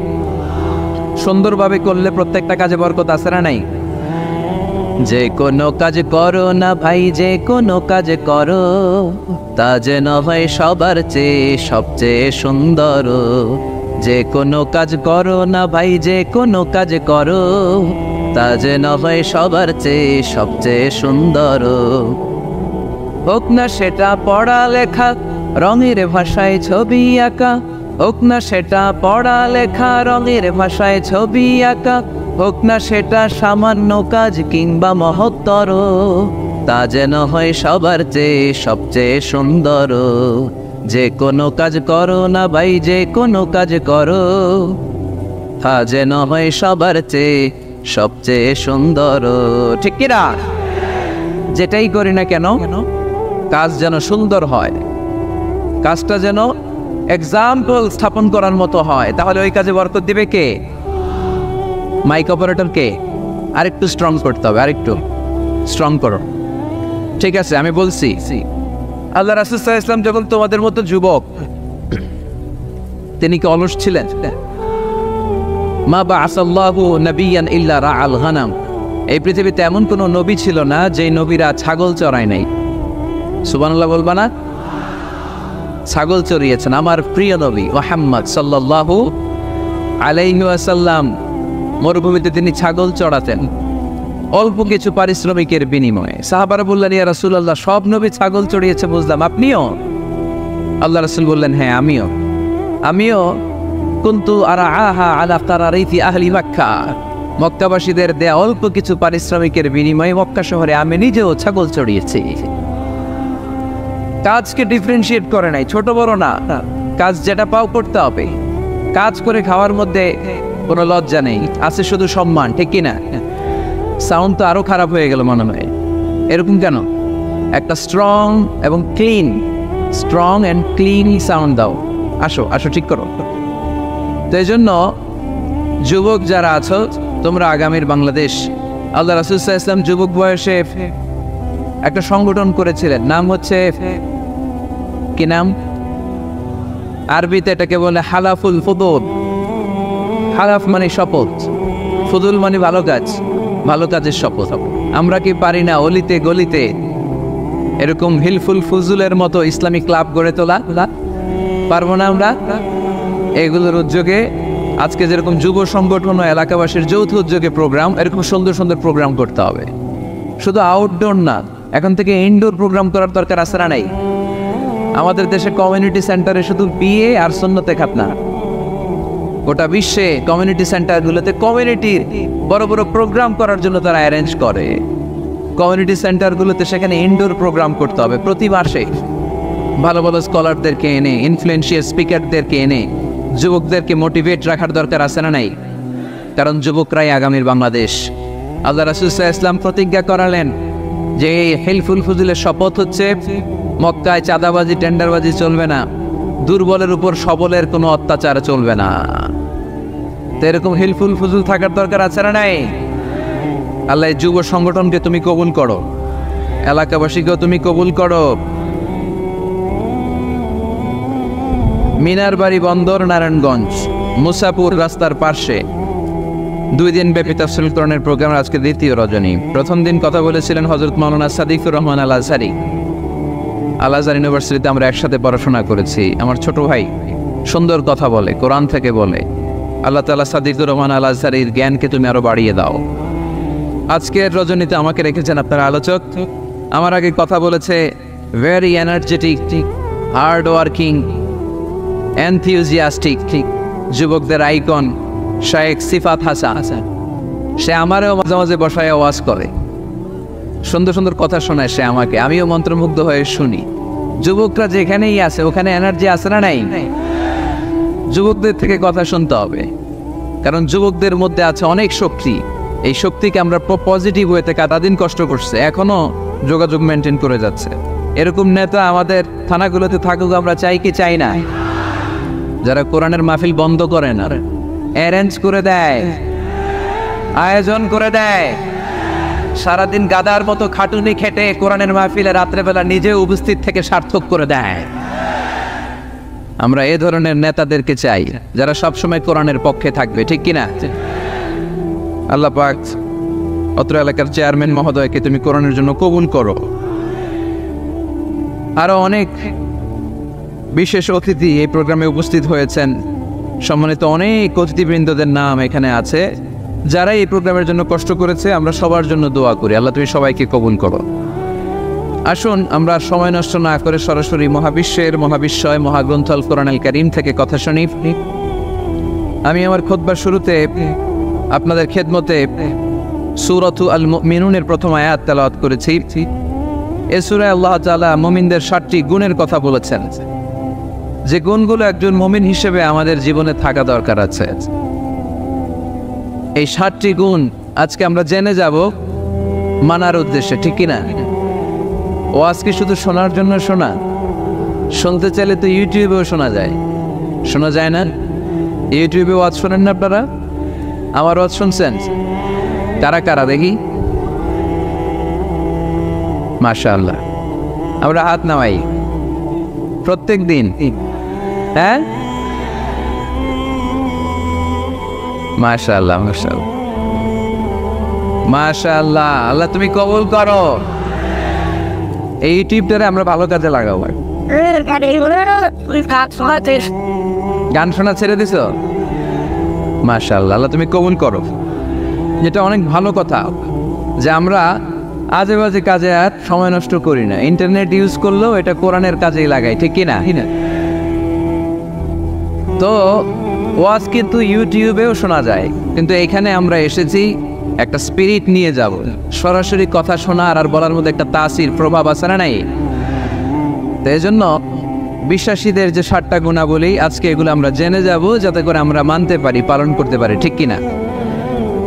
সুন্দরভাবে করলে প্রত্যেকটা কাজে বরকত আছে না নাই? যে কোনো কাজ করো না ভাই, যে কোনো কাজ করো, তা যেন হয় সবার চেয়ে সবচেয়ে সুন্দর। যে কোনো কাজ করো না ভাই, যে কোনো কাজ করো, তা যেন হয় সবার চেয়ে সবচেয়ে সুন্দর। হোক না সেটা পড়ালেখা, রঙের ভাষায় ছবি আঁকা, হোক না সেটা পড়ালেখা, রঙের ভাষায় ছবি আঁকা, হোক না সেটা সামান্য কাজ কিংবা মহত্তর, তা যেন হয় সবার চেয়ে সবচেয়ে সুন্দর। যে কোনো কাজ করো না ভাই, যে কোনো কাজ করো, তা যেন হয় সবার চেয়ে সবচেয়ে সুন্দর। ঠিক কিনা? যেটাই করি না কেন, কাজ যেন সুন্দর হয়, কাজটা যেন এক্সাম্পল স্থাপন করার মতো হয়। তাহলে ওই কাজে বরকত দিবে কে? মাইক অপারেটরকে আরেকটু স্ট্রং করতে হবে, আরেকটু স্ট্রং করো। ঠিক আছে, আমি বলছি, আল্লাহ রাসূল সাল্লাল্লাহু আলাইহি ওয়াসাল্লাম যখন তোমাদের মতো যুবক, তিনি কি অলস ছিলেন? মা বাআসাল্লাহু নাবিয়ান ইল্লা রাআল গানাম। এই পৃথিবীতে এমন কোনো নবী ছিল না যে নবীরা ছাগল চড়ায় নাই। সুবহানাল্লাহ বলবা না? ছাগল চড়িয়েছেন আমার প্রিয় নবী মুহাম্মদ সাল্লাল্লাহু আলাইহি ওয়াসাল্লাম। মরুভূমিতে তিনি ছাগল চড়াতেন অল্প কিছু পারিশ্রমিকের বিনিময়ে। সাহাবারা বললেন, ইয়া রাসূলুল্লাহ, সব নবী ছাগল চড়িয়েছে বুঝলাম, আপনিও? আল্লাহ রাসূল বললেন, হ্যাঁ আমিও কুনতু আরাআহা আলা কারারিতি আহলি মক্কা। মক্কাবাসীদের দেয়া অল্প কিছু পারিশ্রমিকের বিনিময়ে মক্কা শহরে আমি নিজেও ছাগল চড়িয়েছি। কাজকে ডিফারেন্সিয়েট করে নাই, ছোট বড় না, কাজ যেটা পাও করতে হবে। কাজ করে খাওয়ার মধ্যে কোনো লজ্জা নেই, আছে শুধু সম্মান। ঠিক কিনা? সাউন্ড তো আরো খারাপ হয়ে গেল মনে হয়। এরকম কেন? একটা স্ট্রং অ্যান্ড ক্লিন সাউন্ড দাও। আসো ঠিক করো। তো এই জন্য যুবক যারা আছো, তোমরা আগামীর বাংলাদেশ। আল্লাহ রাসূল সাল্লাল্লাহু আলাইহি ওয়াসাল্লাম যুবক বয়সে একটা সংগঠন করেছিলেন, নাম হচ্ছে কি নাম? আরবিতে এটাকে বলে হালাফুল ফুদুল। হালাফ মানে শপথ, ফুদুল মানে ভালো কাজ, ভালো কাজের শপথ। আমরা কি পারি না অলিতে গলিতে এরকম হিলফুল ফুজুলের মতো ইসলামিক ক্লাব গড়ে তোলা? পারবো না আমরা? এগুলোর উদ্যোগে আজকে যেরকম যুব সংগঠন ও এলাকাবাসীর যৌথ উদ্যোগে প্রোগ্রাম, এরকম সুন্দর সুন্দর প্রোগ্রাম করতে হবে। শুধু আউটডোর না, এখন থেকে ইনডোর প্রোগ্রাম করার দরকার আছে না নাই? আমাদের দেশে কমিউনিটি সেন্টারে শুধু বিয়ে আর সুন্নতে খাতনা, গোটা বিশ্বে কমিউনিটি সেন্টারগুলোতে কমিউনিটির বড় বড় প্রোগ্রাম করার জন্য তারা অ্যারেঞ্জ করে। কমিউনিটি সেন্টারগুলোতে সেখানে ইনডোর প্রোগ্রাম করতে হবে প্রতি মাসে। ভালো ভালো স্কলারদেরকে এনে, ইনফ্লুয়েন্সিয়াল স্পিকারদেরকে এনে যুবকদেরকে মোটিভেট রাখার দরকার আছে না নাই? কারণ যুবকরাই আগামীর বাংলাদেশ। আল্লাহ রাসূল সাল্লাল্লাহু আলাইহি ওয়াসাল্লাম প্রতিজ্ঞা করালেন যে হিলফুল ফুজুলের শপথ হচ্ছে মক্কায় চাঁদাবাজি টেন্ডারবাজি চলবে না, দুর্বলের উপর সবলের কোনো অত্যাচার চলবে না। তো এরকম হিলফুল ফুজুল থাকার দরকার আছে না নাই? আল্লাহ যুব সংগঠনকে তুমি কবুল করো, এলাকাবাসীকেও তুমি কবুল করো। মিনারবাড়ি বন্দর, নারায়ণগঞ্জ, মুসাপুর রাস্তার পাশে 2 দিন ব্যাপী তাফসীরুল কোরআনের প্রোগ্রাম। আজকে দ্বিতীয় রজনী। প্রথম দিন কথা বলেছিলেন হযরত মাওলানা সাদিকুর রহমান আল আজহারি। আল আজহার ইউনিভার্সিটিতে আমরা একসাথে পড়াশোনা করেছি। আমার ছোট ভাই সুন্দর কথা বলে, কোরআন থেকে বলে। আল্লাহ তাআলা সাদিকুর রহমান আল আজহারির জ্ঞানকে তুমি আরো বাড়িয়ে দাও। আজকের রজনীতে আমাকে রেখেছেন আপনার আলোচক। আমার আগে কথা বলেছে very energetic, hard working, enthusiastic যুবকদের আইকন শায়েখ সিফাত হাসান, সে আমারও মাঝে মাঝে বসায় ওয়াজ করে, সুন্দর সুন্দর কথা শোনায় সে আমাকে, আমিও মন্ত্রমুগ্ধ হয়ে শুনি। যুবকরা যেখানেই আছে ওখানে এনার্জি আছে না নাই? যুবকদের থেকে কথা শুনতে হবে, কারণ যুবকদের মধ্যে আছে অনেক শক্তি। এই শক্তিকে আমরা পজিটিভ ওয়েতে কাটাদিন কষ্ট করছে, এখনো যোগাযোগ মেনটেন করে যাচ্ছে। এরকম নেতা আমাদের থানাগুলোতে থাকুক আমরা চাই কি চাই না? যারা কোরআনের মাহফিল বন্ধ করে না, অ্যারেঞ্জ করে দেয়, আয়োজন করে দেয়, সারাদিন গাদার মতো খাটুনি খেটে কোরআনের মাহফিলে রাত্রেবেলা নিজে উপস্থিত থেকে সার্থক করে দেয়। আমরা এ ধরনের নেতাদেরকে চাই যারা সবসময় কোরআনের পক্ষে থাকবে, ঠিক কিনা? আল্লাহ পাক অত্র এলাকার চেয়ারম্যান মহোদয়কে তুমি কোরআনের জন্য কবুল করো। আরো অনেক বিশেষ অতিথি এই প্রোগ্রামে উপস্থিত হয়েছেন, সম্মানিত অনেক অতিথিবৃন্দদের নাম এখানে আছে যারা এই প্রোগ্রামের জন্য কষ্ট করেছে। আমরা সবার জন্য দোয়া করি, আল্লাহ তুমি সবাইকে কবুল করো। আসুন আমরা সময় নষ্ট না করে সরাসরি মহাবিশ্বের মহাবিশ্বয় মহাগ্রন্থ আল কোরআন আল কারীম থেকে কথা শুনি। আমি আমার খুতবার শুরুতে আপনাদের খেদমতে সূরাতু আল মুমিনুনের প্রথম আয়াত তেলাওয়াত করেছি। এই সূরায় আল্লাহ তাআলা মুমিনদের 7টি গুণের কথা বলেছেন, যে গুণগুলো একজন মুমিন হিসেবে আমাদের জীবনে থাকা দরকার আছে। এই 7টি গুণ আজকে আমরা জেনে যাব মানার উদ্দেশ্যে, ঠিক কিনা? ও আজকে শুধু শোনার জন্য শোনা, শুনতে চাইলে তো ইউটিউবেও শোনা যায়, শোনা যায় না? ইউটিউবে ওয়াজ শোনেন না আপনারা? আমার ওয়াজ শুনছেন কারা কারা দেখি? মাশাআল্লাহ, আমরা হাত নামাই প্রত্যেক দিন, হ্যাঁ? মাশাআল্লাহ মাশাআল্লাহ মাশাআল্লাহ, আল্লাহ তুমি কবুল করো। এই ইউটিউবটারে আমরা ভালো কাজে লাগাবো। গান শোনা ছেড়ে দিছো? মাশাআল্লাহ, আল্লাহ তুমি কবুল করো। যেটা অনেক ভালো কথা যে আমরা আজে বাজে কাজে আর সময় নষ্ট করি না, ইন্টারনেট ইউজ করলেও এটা কোরআনের কাজেই লাগাই, ঠিক কিনা? তো ওয়াজ কিন্তু ইউটিউবেও শোনা যায়, কিন্তু এখানে আমরা এসেছি একটা স্পিরিট নিয়ে যাব, সরাসরি কথা শোনার আর বলার মধ্যে একটা তাসির প্রভাব আছে না নাই? তো এই জন্য বিশ্বাসীদের যে 7টা গুণাবলী আজকে এগুলো আমরা জেনে যাব, যাতে করে আমরা মানতে পারি, পালন করতে পারি, ঠিক কিনা?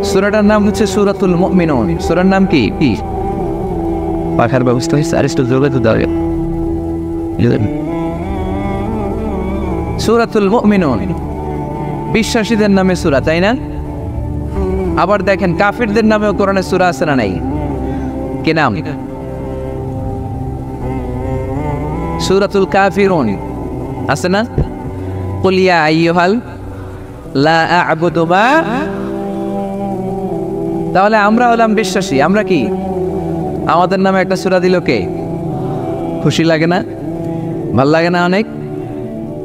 সূরাটার নাম হচ্ছে সূরাতুল মুমিনুন। সূরার নাম কি? পাখার ব্যবস্থা হয়েছে, আরেকটু জোরে তো দাও। সূরাতুল মুমিনুন বিশ্বাসীদের নামে সূরা, তাই না? আবার দেখেন কাফিরদের নামেও কোরআনে সূরা আছে না নাই? কি নাম? সূরাতুল কাফিরুন আছে না? কুল ইয়া আইয়ুহাল লা আ'বুদু মা। তাহলে আমরা হলাম বিশ্বাসী, আমরা কি? আমাদের নামে একটা সূরা দিল কে? খুশি লাগে না? ভাল লাগে না অনেক?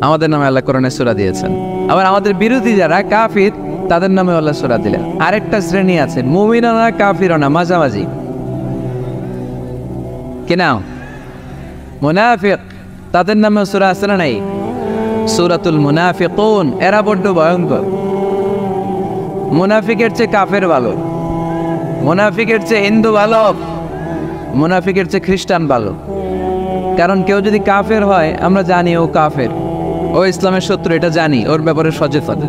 আমাদের নামে আল্লাহ কোরআনে সূরা দিয়েছেন। আবার আমাদের বিরোধী যারা কাফির তাদের নামে আল্লাহ সূরা দিলেন। আরেকটা শ্রেণী আছে মুমিনুনা কাফিরুনা, মাঝামাঝি, কি নাম? মুনাফিক, তাদের নামে সূরা আছে না নাই? সূরাতুল মুনাফিকুন। এরা বড্ড ভয়ঙ্কর। মুনাফিকের চেয়ে কাফের ভালো, মুনাফিকের চেয়ে হিন্দু ভালো, মুনাফিকের চেয়ে খ্রিস্টান ভালো। কারণ কেউ যদি কাফের হয় আমরা জানি ও কাফের, ও ইসলামের শত্রু, এটা জানি, ওর ব্যাপারে সচেতন।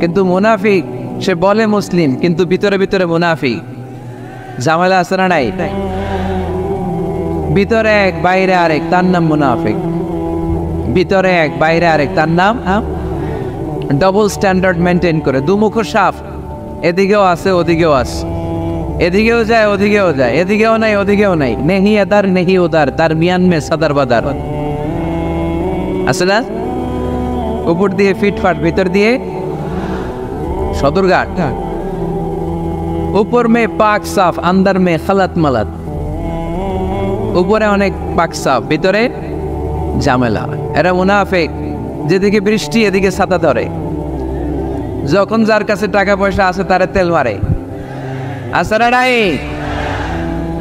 কিন্তু মুনাফিক সে বলে মুসলিম কিন্তু ভিতরে ভিতরে মুনাফিক। ঝামেলা আছে না নাই? ভিতরে এক বাইরে আরেক, তার নাম মুনাফিক। ভিতরে এক বাইরে আরেক, তার নাম ডবল স্ট্যান্ডার্ড মেনটেন করে, দুমুখ সাপ, এদিকেও আছে ওদিকেও আছে, এদিকেও যায় ওদিকেও যায়, এদিকেও নাই ওদিকেও নাই, নেহি এদার নেহি ওদার, তার মিয়ান মে সাদার বাদার আছে না? উপর দিয়ে ফিটফাট, ভিতর দিয়ে সদরঘাট। উপর মে পাক সাফ, আন্দার মে খালাত মালাত। উপরে অনেক পাক সাফ, ভিতরে ঝামেলা। এরা মুনাফিক, যেদিকে বৃষ্টি এদিকে ছাতা ধরে, যখন যার কাছে টাকা পয়সা আছে তারে তেল মারে। আসলে নাই?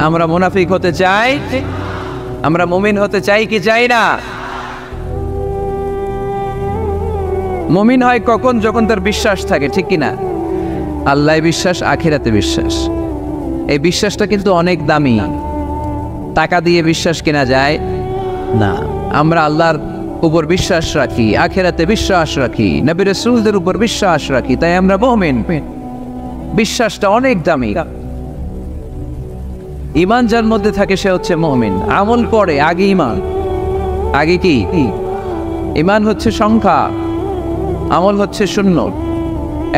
আমরা মুনাফিক হতে চাই? আমরা মুমিন হতে চাই কি চাই না? মুমিন হয় কখন? যখন তার বিশ্বাস থাকে, ঠিক কিনা? আল্লাহ বিশ্বাস, আখিরাতে বিশ্বাস। এই বিশ্বাসটা কিন্তু অনেক দামি। টাকা দিয়ে বিশ্বাস কেনা যায় না। আমরা আল্লাহর উপর বিশ্বাস রাখি, আখিরাতে বিশ্বাস রাখি, নবী রাসূলদের উপর বিশ্বাস রাখি, তাই আমরা মুমিন। বিশ্বাসটা অনেক দামি। ঈমান যার মধ্যে থাকে সে হচ্ছে মুমিন। আমল পরে, আগে ঈমান। আগে কি? ঈমান হচ্ছে সংখ্যা, আমল হচ্ছে শূন্য।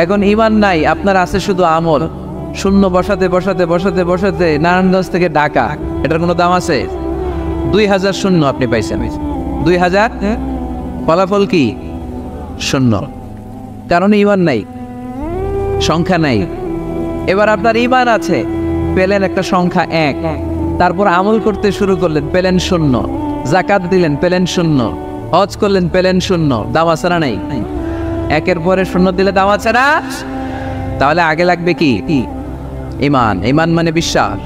এখন ঈমান নাই, আপনার আছে শুধু আমল। শূন্য বসাতে বসাতে বসাতে বসাতে নারায়ণগঞ্জ থেকে ঢাকা, এটার কোনো দাম আছে? 2000 শূন্য আপনি পাইছেন। 2000 ফলাফল কি? শূন্য। কারণ ঈমান নাই, সংখ্যা নাই। এবার আপনার ঈমান আছে, পেলেন একটা সংখ্যা 1, তারপর আমল করতে শুরু করলেন, পেলেন শূন্য। যাকাত দিলেন, পেলেন শূন্য। হজ করলেন, পেলেন শূন্য। দাম আছে না নাই? একের পরে শূন্য দিলে দাম আছে না? তাহলে আগে লাগবে কি? ঈমান। ঈমান মানে বিশ্বাস।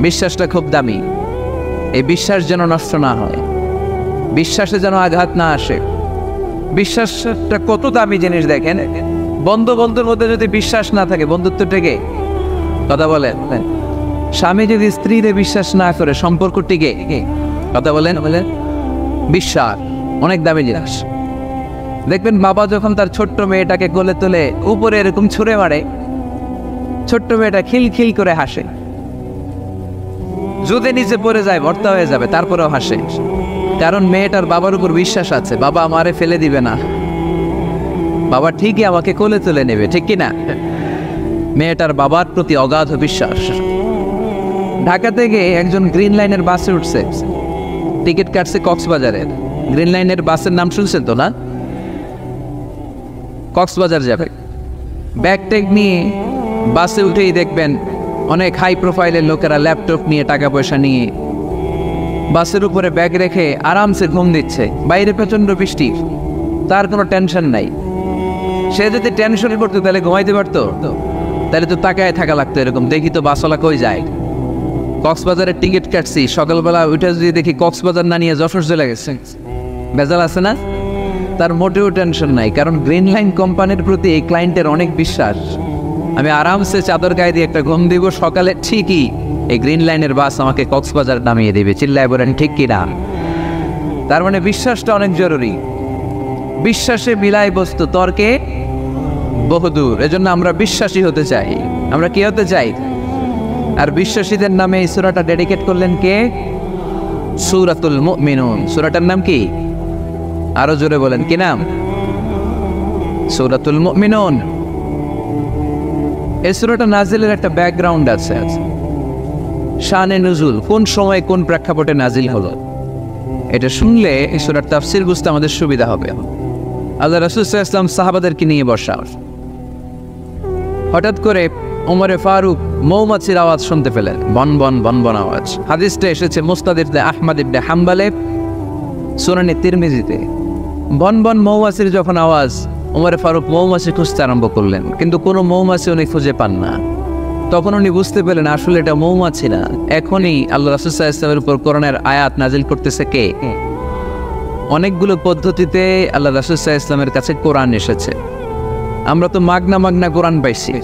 বিশ্বাসটা খুব দামি। এই বিশ্বাস যেন নষ্ট না হয়, বিশ্বাসে যেন আঘাত না আসে। বিশ্বাসটা কত দামি জিনিস দেখেন। বন্ধুর মধ্যে যদি বিশ্বাস না থাকে, বন্ধুত্ব টেকে? কথা বলেন। স্বামী যদি স্ত্রীরে বিশ্বাস না করে, সম্পর্ক টিকে? কথা বলেন। বিশ্বাস অনেক দামি জিনিস। দেখবেন বাবা যখন তার ছোট্ট মেয়েটাকে কোলে তোলে, উপরে এরকম ছুঁড়ে মারে, ছোট্ট মেয়েটা খিলখিল করে হাসে। যদি নিচে পড়ে যায় ভর্তা হয়ে যাবে, তারপরেও হাসে। কারণ মেয়েটার বাবার উপর বিশ্বাস আছে, বাবা আমারে ফেলে দিবে না, বাবা ঠিকই আমাকে কোলে তুলে নেবে, ঠিক কিনা? মেয়েটার বাবার প্রতি অগাধ বিশ্বাস। ঢাকা থেকে একজন গ্রিন লাইনের বাসে উঠছে, টিকিট কাটছে কক্সবাজারের। গ্রিন লাইনের বাসের নাম শুনছেন তো না? কক্সবাজার যাবে। ব্যাগ ট্যাগ নিয়ে বাসে উঠেই দেখবেন অনেক হাই প্রোফাইলের লোকেরা ল্যাপটপ নিয়ে, টাকা পয়সা নিয়ে বাসের উপরে ব্যাগ রেখে আরামসে ঘুম দিচ্ছে। বাইরে প্রচন্ড বৃষ্টি, তার কোনো টেনশন নাই। সে যদি টেনশন করতো তাহলে ঘুমাইতে পারতো? তাহলে তো তাকায় থাকা লাগতো এরকম, দেখি তো বাসওয়ালা কই যায়। কক্সবাজারের টিকিট কাটছি, সকালবেলা উঠে যদি দেখি কক্সবাজার না নিয়ে যশোর চলে গেছে, বেজাল আছে না? তার মোটেও টেনশন নাই, কারণ গ্রিন লাইন কোম্পানির প্রতি এই ক্লায়েন্টের অনেক বিশ্বাস। আমি আরামসে চাদর গায়ে দিয়ে একটা ঘুম দিব, সকালে ঠিকই এই গ্রিন লাইনের বাস আমাকে কক্সবাজার নামিয়ে দেবে। চিল্লায় বলেন ঠিক কিনা? তার মানে বিশ্বাসটা অনেক জরুরি। বিশ্বাসে মিলাই বস্তু, তর্কে বহুদূর। এজন্য আমরা বিশ্বাসী হতে চাই। আমরা কি হতে চাই? আর বিশ্বাসীদের নামে এই সূরাটা ডেডিকেট করলেন কে? সূরাতুল মুমিনুন। সূরাটার নাম কি? আরো জোরে বলেন, কি নাম? সূরাতুল মুমিনুন। এই সূরাটা নাজিলের একটা ব্যাকগ্রাউন্ড আছে, শানে নুজুল, কোন সময় কোন প্রেক্ষাপটে নাজিল হলো, এটা শুনলে এই সূরার তাফসীর বুঝতে আমাদের সুবিধা হবে। আল্লাহ রাসূল সাল্লাল্লাহু আলাইহি ওয়াসাল্লাম সাহাবাদেরকে নিয়ে বসা, হঠাৎ করে ওমরে ফারুক মৌমাছির আওয়াজ শুনতে পেলেন, বন বন বন বন আওয়াজ। হাদিসটা এসেছে মুসনাদ ইবনে আহমদ ইবনে হাম্বলে, সুনানে তিরমিজিতে। বন বন মৌমাছির যখন আওয়াজ, ওমরে ফারুক মৌমাছি খুঁজতে আরম্ভ করলেন, কিন্তু কোনো মৌমাছি উনি খুঁজে পান না। তখন উনি বুঝতে পেলেন আসলে এটা মৌমাছি না। এখনই আল্লাহ রাসূল সাল্লাল্লাহু আলাইহি ওয়াসাল্লামের উপর কোরআনের আয়াত নাজিল করতেছে কে? অনেকগুলো পদ্ধতিতে আল্লাহ রাসূল সাল্লাল্লাহু আলাইহি ওয়াসাল্লামের কাছে কোরআন এসেছে। আমরা তো মাগনা কোরআন পাইছি,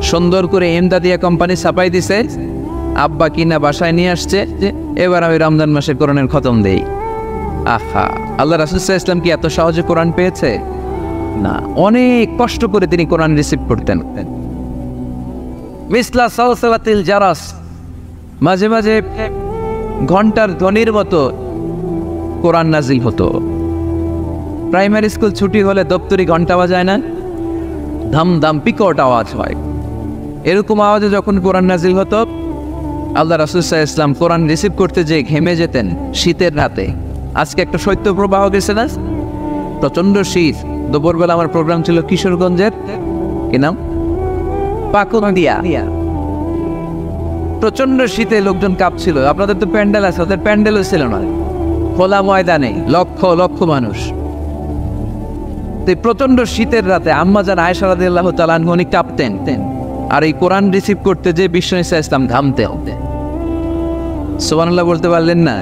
সুন্দর করে এমদাদিয়া কোম্পানি ছাপাই দিছে, আব্বা কিনা বাসায় নিয়ে আসছে, যে এবার আমি রমজান মাসে কোরআনের খতম দেই। আহা, আল্লাহ রাসূল সাল্লাল্লাহু আলাইহি ওয়াসাল্লাম কি এত সহজে কোরআন পেয়েছে? না, অনেক কষ্ট করে তিনি কোরআন রিসিভ করতেন। মিসলা সালসালাতিল জারাস, মাঝে মাঝে ঘন্টার ধ্বনির মতো কোরআন নাজিল হতো। প্রাইমারি স্কুল ছুটি হলে দপ্তরি ঘন্টা বাজায় না, ধাম ধাম পিকট আওয়াজ হয়। এরকম আওয়াজে যখন কোরআন নাজিল হতো, আল্লাহ রাসূল সাল্লাল্লাহু আলাইহি ওয়াসাল্লাম কোরআন রিসিভ করতে যেয়ে ঘেমে যেতেন শীতের রাতে। আজকে একটা শৈত্যপ্রবাহ গেছে না, প্রচন্ড শীত। দুপুরবেলা আমার প্রোগ্রাম ছিল কিশোরগঞ্জের, কি নাম, পাকুন্দিয়া। প্রচন্ড শীতে লোকজন কাঁপছিল। আপনাদের তো প্যান্ডেল আছে, ওদের প্যান্ডেলও ছিল না, খোলা ময়দানে লক্ষ লক্ষ মানুষ। প্রচন্ড শীতের রাতে আম্মা জান আয়েশা রাদিয়াল্লাহু তাআলা আনহা উনি কাঁপতেন, আর এই কোরআন রিসিভ করতে যে বিশ্ব নবী সাল্লাল্লাহু আলাইহি ওয়াসাল্লাম ঘামতেন। সুবহানাল্লাহ বলতে পারলেন না?